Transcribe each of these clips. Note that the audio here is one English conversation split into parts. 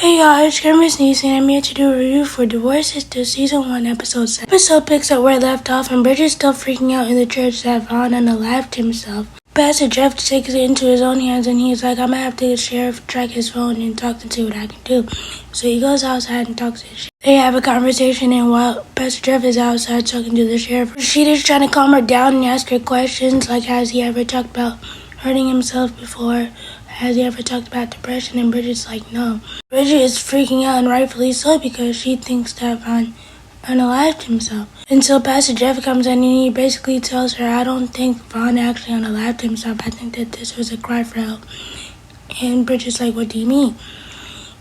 Hey y'all, it's Missniecytv and I'm here to do a review for Divorce Sistas Season 1, Episode 7. The episode picks up where it left off and Bridget's still freaking out in the church that Vaughn unalived himself. Pastor Jeff takes it into his own hands and he's like, I'm gonna have to get the sheriff, track his phone, and talk to see what I can do. So he goes outside and talks to the sheriff. They have a conversation, and while Pastor Jeff is outside talking to the sheriff, Rashida's trying to calm her down and ask her questions like, has he ever talked about hurting himself before? Has he ever talked about depression? And Bridget's like, no. Bridget is freaking out, and rightfully so, because she thinks that Vaughn unalived himself. Until Pastor Jeff comes in and he basically tells her, I don't think Vaughn actually unalived himself. I think that this was a cry for help. And Bridget's like, what do you mean?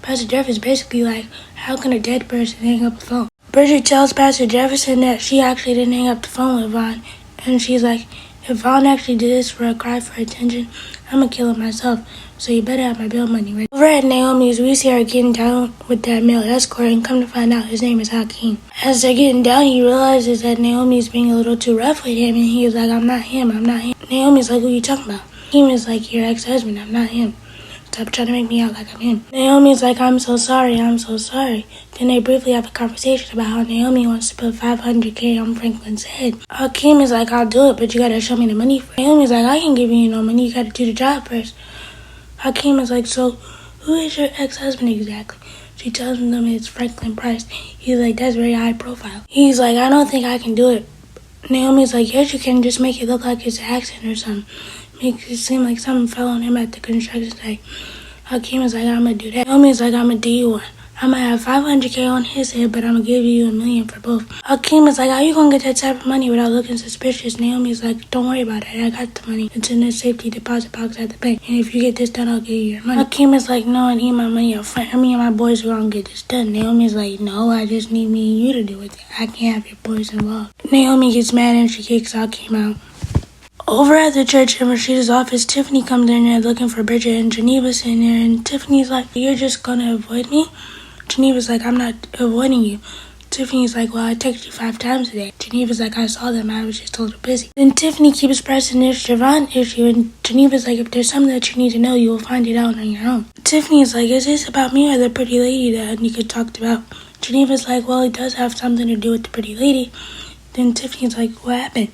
Pastor Jeff is basically like, how can a dead person hang up a phone? Bridget tells Pastor Jefferson that she actually didn't hang up the phone with Vaughn. And she's like, if Vaughn actually did this for a cry for attention, I'm gonna kill him myself. So you better have my bail money ready. Over at Naomi's, we see her getting down with that male escort, and come to find out his name is Hakeem. As they're getting down, he realizes that Naomi's being a little too rough with him, and he's like, I'm not him. Naomi's like, who are you talking about? Hakeem is like, your ex-husband, I'm not him. Stop trying to make me out like I'm him. Naomi's like, I'm so sorry. Then they briefly have a conversation about how Naomi wants to put $500K on Franklin's head. Hakeem is like, I'll do it, but you gotta show me the money first. Naomi's like, I can give you no money, you gotta do the job first. Hakeem is like, so who is your ex-husband exactly? She tells him it's Franklin Price. He's like, that's very high profile. He's like, I don't think I can do it. Naomi's like, yes, you can, just make it look like it's an accident or something. Makes it seem like something fell on him at the construction site. Hakeem is like, I'm gonna do that. Naomi's like, I'm gonna do you one. I'm gonna have $500K on his head, but I'm gonna give you $1 million for both. Hakeem is like, how you gonna get that type of money without looking suspicious? Naomi's like, don't worry about it. I got the money. It's in the safety deposit box at the bank. And if you get this done, I'll give you your money. Hakeem is like, no, I need my money up front. Me and my boys are gonna get this done. Naomi's like, no, I just need me and you to do it. I can't have your boys involved. Naomi gets mad and she kicks Hakeem out. Over at the church in Rashida's office, Tiffany comes in there looking for Bridget, and Geneva's in there, and Tiffany's like, you're just gonna avoid me? Geneva's like, I'm not avoiding you. Tiffany's like, well, I texted you 5 times today. Geneva's like, I saw them, I was just a little busy. Then Tiffany keeps pressing this Javon issue, and Geneva's like, if there's something that you need to know, you will find it out on your own. Tiffany's like, is this about me or the pretty lady that Anika talked about? Geneva's like, well, it does have something to do with the pretty lady. Then Tiffany's like, what happened?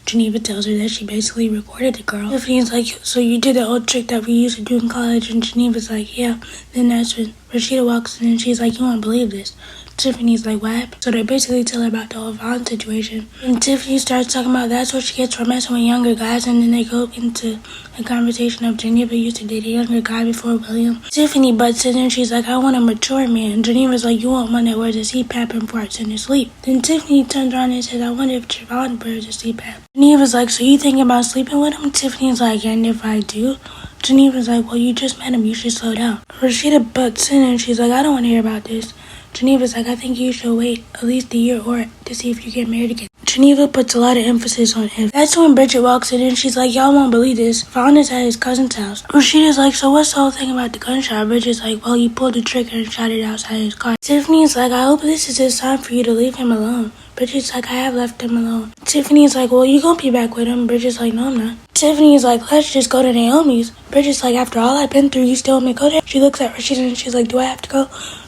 Geneva tells her that she basically recorded the girl. Tiffany's like, so you did the old trick that we used to do in college? And Geneva's like, yeah. Then that's when Rashida walks in and she's like, you won't believe this. Tiffany's like, what happened? So they basically tell her about the whole Vaughn situation. And Tiffany starts talking about that's what she gets for messing with younger guys. And then they go into a conversation of Geneva used to date a younger guy before William. Tiffany butts in and she's like, I want a mature man. And Geneva's like, you want one that wears a CPAP and farts in his sleep. Then Tiffany turns around and says, I wonder if Javon wears a CPAP. Geneva's like, so you thinking about sleeping with him? Tiffany's like, and if I do? Geneva's like, well, you just met him, you should slow down. Rashida butts in and she's like, I don't want to hear about this. Geneva's like, I think you should wait at least a year or to see if you get married again. Geneva puts a lot of emphasis on if. That's when Bridget walks in and she's like, y'all won't believe this. Vaughn is at his cousin's house. Rashida's like, so what's the whole thing about the gunshot? Bridget's like, well, he pulled the trigger and shot it outside his car. Tiffany's like, I hope this is his time for you to leave him alone. Bridget's like, I have left him alone. Tiffany's like, well, you gonna be back with him? Bridget's like, no, I'm not. Tiffany's like, let's just go to Naomi's. Bridget's like, after all I've been through, you still want me to go there? She looks at Rashida and she's like, do I have to go?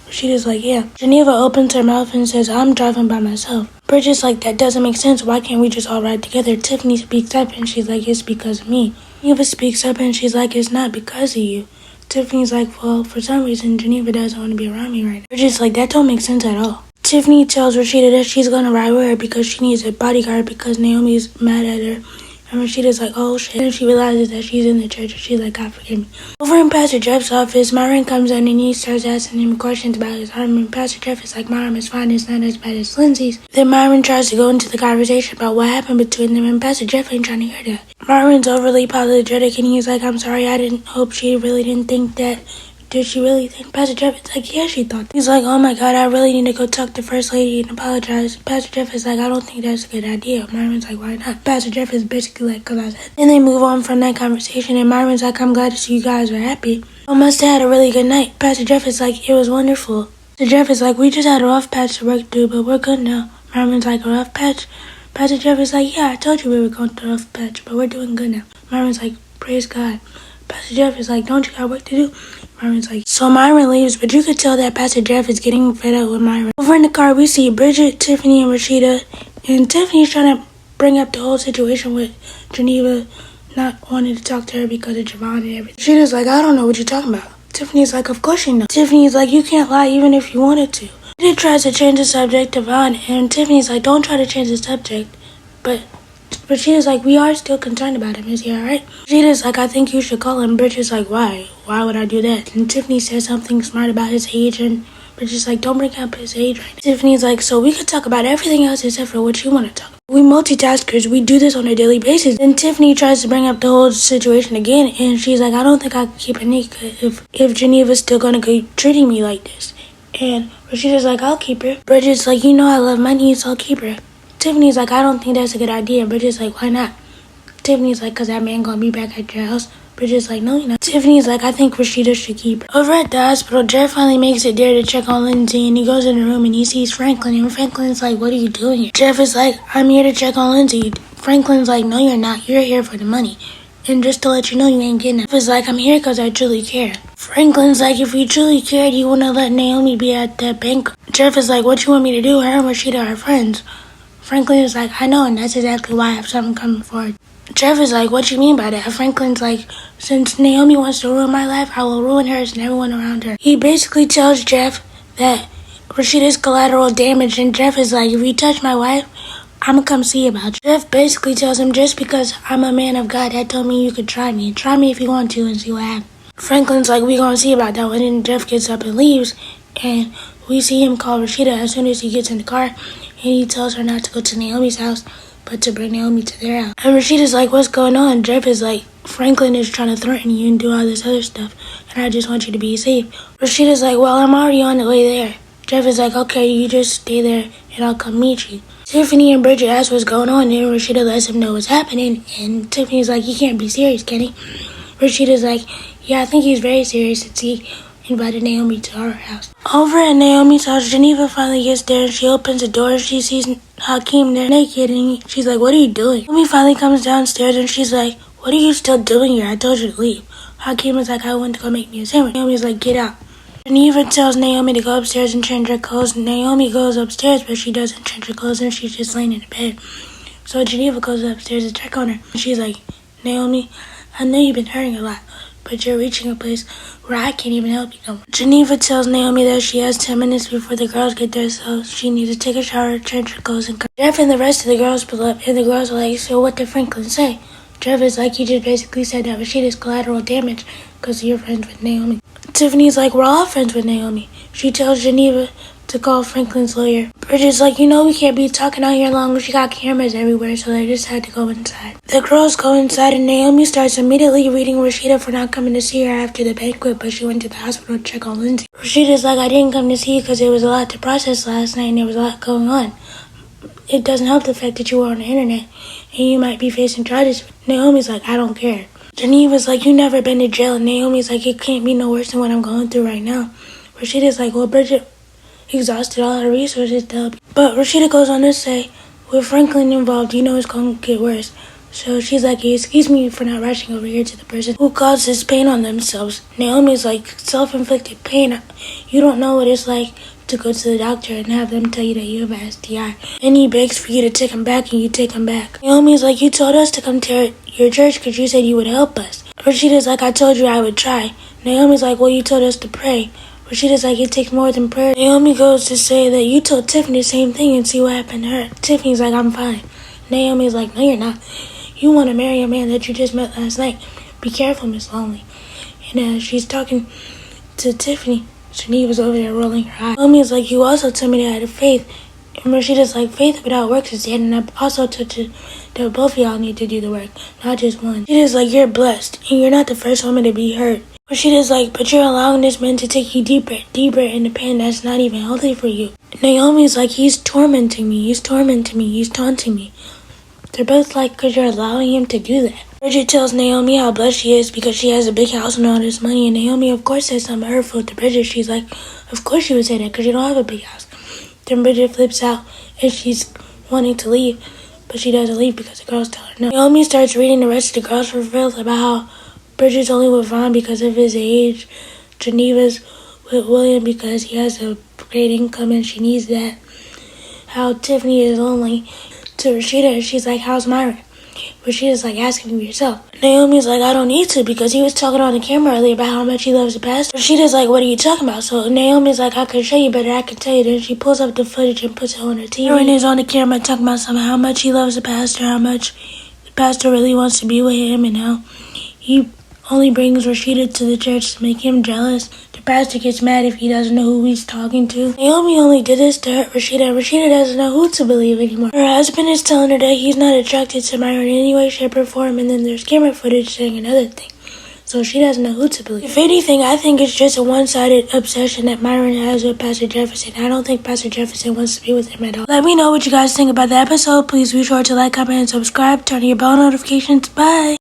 Rashida's like, yeah. Geneva opens her mouth and says, I'm driving by myself. Bridget's like, that doesn't make sense. Why can't we just all ride together? Tiffany speaks up and she's like, it's because of me. Geneva speaks up and she's like, it's not because of you. Tiffany's like, well, for some reason, Geneva doesn't want to be around me right now. Bridget's like, that don't make sense at all. Tiffany tells Rashida that she's gonna ride with her because she needs a bodyguard because Naomi's mad at her. And Rashida's like, oh shit. And she realizes that she's in the church and she's like, God forgive me. Over in Pastor Jeff's office, Myron comes in and he starts asking him questions about his arm. And Pastor Jeff is like, my arm is fine, it's not as bad as Lindsay's. Then Myron tries to go into the conversation about what happened between them, and Pastor Jeff ain't trying to hear that. Myron's overly apologetic and he's like, I'm sorry, I didn't hope she really didn't think that. Did she really think? Pastor Jeff is like, yeah, she thought. He's like, oh my God, I really need to go talk to First Lady and apologize. Pastor Jeff is like, I don't think that's a good idea. Myron's like, why not? Pastor Jeff is basically like, cause I said. Then they move on from that conversation and Myron's like, I'm glad to see you guys are happy. I must have had a really good night. Pastor Jeff is like, it was wonderful. Pastor Jeff is like, we just had a rough patch to work through, but we're good now. Myron's like, a rough patch? Pastor Jeff is like, yeah, I told you we were going through a rough patch, but we're doing good now. Myron's like, praise God. Pastor Jeff is like, don't you got work to do? Myron's like, so Myron leaves, but you could tell that Pastor Jeff is getting fed up with Myron. Over in the car, we see Bridget, Tiffany, and Rashida, and Tiffany's trying to bring up the whole situation with Geneva not wanting to talk to her because of Javon and everything. Rashida's like, I don't know what you're talking about. Tiffany's like, of course you know. Tiffany's like, you can't lie even if you wanted to. Rashida tries to change the subject to Vaughn, and Tiffany's like, don't try to change the subject. But Rashida's like, we are still concerned about him. Is he alright? Rashida's like, I think you should call him. Bridget's like, why? Why would I do that? And Tiffany says something smart about his age, and Bridget's like, don't bring up his age right now. Tiffany's like, so we could talk about everything else except for what you want to talk about. We multitaskers, we do this on a daily basis. And Tiffany tries to bring up the whole situation again, and she's like, I don't think I can keep Anika if Geneva's still gonna keep treating me like this. And Rashida's like, I'll keep her. Bridget's like, you know I love money, so I'll keep her. Tiffany's like, I don't think that's a good idea. Bridget's like, why not? Tiffany's like, cause that man gonna be back at your house. Bridget's like, no, you're not. Tiffany's like, I think Rashida should keep her. Over at the hospital, Jeff finally makes it there to check on Lindsay, and he goes in the room and he sees Franklin, and Franklin's like, what are you doing here? Jeff is like, I'm here to check on Lindsay. Franklin's like, no, you're not. You're here for the money. And just to let you know, you ain't getting it. Jeff is like, I'm here cause I truly care. Franklin's like, if you truly cared, you wouldn't let Naomi be at that bank. Jeff is like, what you want me to do? Her and Rashida are friends. Franklin is like, I know, and that's exactly why I have something coming forward. Jeff is like, what you mean by that? Franklin's like, since Naomi wants to ruin my life, I will ruin hers and everyone around her. He basically tells Jeff that Rashida's collateral damage, and Jeff is like, if you touch my wife, I'ma come see about you. Jeff basically tells him, just because I'm a man of God, that told me you could try me. Try me if you want to and see what happens. Franklin's like, we gonna see about that one. And Jeff gets up and leaves, and we see him call Rashida as soon as he gets in the car, and he tells her not to go to Naomi's house, but to bring Naomi to their house. And Rashida's like, what's going on? Jeff is like, Franklin is trying to threaten you and do all this other stuff, and I just want you to be safe. Rashida's like, well, I'm already on the way there. Jeff is like, okay, you just stay there, and I'll come meet you. Tiffany and Bridget ask what's going on, and Rashida lets him know what's happening, and Tiffany's like, he can't be serious, can he? Rashida's like, yeah, I think he's very serious since he invited Naomi to our house. Over at Naomi's house, Geneva finally gets there, and she opens the door, and she sees Hakeem there naked, and she's like, what are you doing? Naomi finally comes downstairs, and she's like, what are you still doing here? I told you to leave. Hakeem is like, I went to go make me a sandwich. Naomi's like, get out. Geneva tells Naomi to go upstairs and change her clothes. Naomi goes upstairs, but she doesn't change her clothes, and she's just laying in the bed. So Geneva goes upstairs to check on her. And she's like, Naomi, I know you've been hurting a lot, but you're reaching a place where I can't even help you no more. Geneva tells Naomi that she has 10 minutes before the girls get there, so she needs to take a shower, change her clothes, and come. Jeff and the rest of the girls pull up, and the girls are like, so what did Franklin say? Jeff is like, he just basically said that Rashida's collateral damage because you're friends with Naomi. Tiffany's like, we're all friends with Naomi. She tells Geneva to call Franklin's lawyer. Bridget's like, we can't be talking out here long. She got cameras everywhere, so they just had to go inside. The girls go inside, and Naomi starts immediately reading Rashida for not coming to see her after the banquet, but she went to the hospital to check on Lindsay. Rashida's like, I didn't come to see you because there was a lot to process last night, and there was a lot going on. It doesn't help the fact that you were on the internet, and you might be facing charges. Naomi's like, I don't care. Geneva's like, you never been to jail, and Naomi's like, it can't be no worse than what I'm going through right now. Rashida's like, well, Bridget exhausted all her resources to help you. But Rashida goes on to say, with Franklin involved, it's going to get worse. So she's like, excuse me for not rushing over here to the person who causes pain on themselves. Naomi's like, self-inflicted pain. You don't know what it's like to go to the doctor and have them tell you that you have an STI. And he begs for you to take him back, and you take him back. Naomi's like, you told us to come to your church because you said you would help us. Rashida's like, I told you I would try. Naomi's like, well, you told us to pray. Rashida's like, it takes more than prayer. Naomi goes to say that you told Tiffany the same thing and see what happened to her. Tiffany's like, I'm fine. Naomi's like, no, you're not. You want to marry a man that you just met last night. Be careful, Miss Lonely. And she's talking to Tiffany. Geneva's over there rolling her eyes. Naomi's like, you also told me that I had faith. And Rashida's like, faith without works is dead. And I also told you that both of y'all need to do the work, not just one. Rashida's like, you're blessed, and you're not the first woman to be hurt. Rashida's like, but you're allowing this man to take you deeper in the pain that's not even healthy for you. Naomi's like, he's tormenting me, he's taunting me. They're both like, because you're allowing him to do that. Bridget tells Naomi how blessed she is because she has a big house and all this money, and Naomi, of course, says something hurtful to Bridget. She's like, of course she would say that because you don't have a big house. Then Bridget flips out, and she's wanting to leave, but she doesn't leave because the girls tell her no. Naomi starts reading the rest of the girls' reveals about how Bridget's only with Vaughn because of his age. Geneva's with William because he has a great income and she needs that. How Tiffany is lonely. To Rashida, she's like, how's Myron? Rashida's like, asking me yourself. Naomi's like, I don't need to because he was talking on the camera earlier about how much he loves the pastor. Rashida's like, what are you talking about? So Naomi's like, I can show you better, I can tell you. Then she pulls up the footage and puts it on her TV. Myron is on the camera talking about how much he loves the pastor, how much the pastor really wants to be with him, and how he only brings Rashida to the church to make him jealous. The pastor gets mad if he doesn't know who he's talking to. Naomi only did this to hurt Rashida, and Rashida doesn't know who to believe anymore. Her husband is telling her that he's not attracted to Myron in any way, shape, or form, and then there's camera footage saying another thing. So she doesn't know who to believe. If anything, I think it's just a one-sided obsession that Myron has with Pastor Jefferson. I don't think Pastor Jefferson wants to be with him at all. Let me know what you guys think about the episode. Please be sure to like, comment, and subscribe. Turn on your bell notifications. Bye!